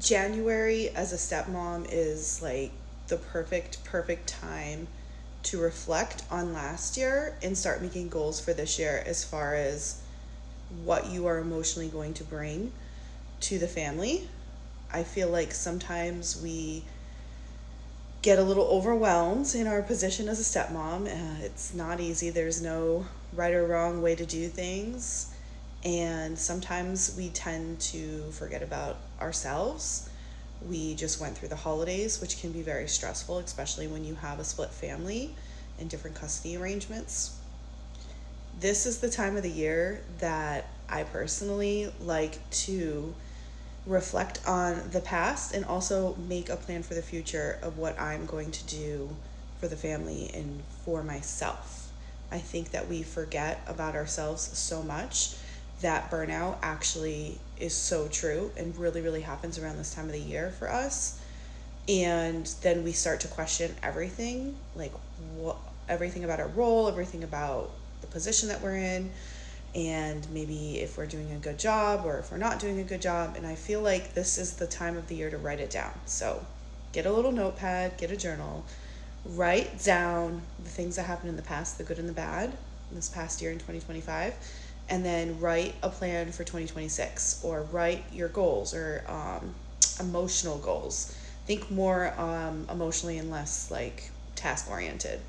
January as a stepmom is like the perfect time to reflect on last year and start making goals for this year as far as what you are emotionally going to bring to the family. I feel like sometimes we get a little overwhelmed in our position as a stepmom. It's not easy. There's no right or wrong way to do things. And sometimes we tend to forget about ourselves. We just went through the holidays, which can be very stressful, especially when you have a split family and different custody arrangements. This is the time of the year that I personally like to reflect on the past and also make a plan for the future of what I'm going to do for the family and for myself. I think that we forget about ourselves so much that burnout actually is so true and really happens around this time of the year for us. And then we start to question everything, like everything about our role, everything about the position that we're in, and maybe if we're doing a good job or if we're not doing a good job. And I feel like this is the time of the year to write it down. So get a little notepad, get a journal, write down the things that happened in the past, the good and the bad, in this past year in 2025, and then write a plan for 2026, or write your goals or emotional goals. Think more emotionally and less like task oriented.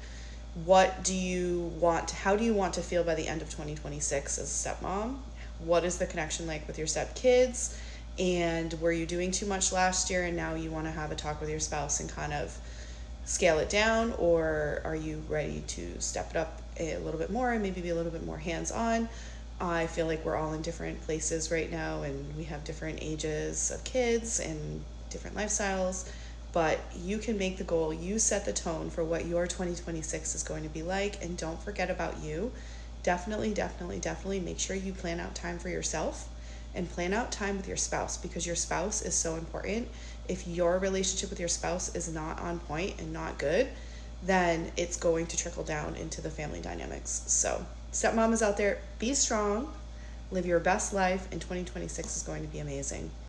What do you want? How do you want to feel by the end of 2026 as a stepmom? What is the connection like with your stepkids? And were you doing too much last year and now you want to have a talk with your spouse and kind of scale it down? Or are you ready to step it up a little bit more and maybe be a little bit more hands-on? I feel like we're all in different places right now and we have different ages of kids and different lifestyles. But you can make the goal. You set the tone for what your 2026 is going to be like, and don't forget about you. Definitely make sure you plan out time for yourself and plan out time with your spouse, because your spouse is so important. If your relationship with your spouse is not on point and not good, then it's going to trickle down into the family dynamics. So, stepmom is out there, be strong, live your best life, and 2026 is going to be amazing.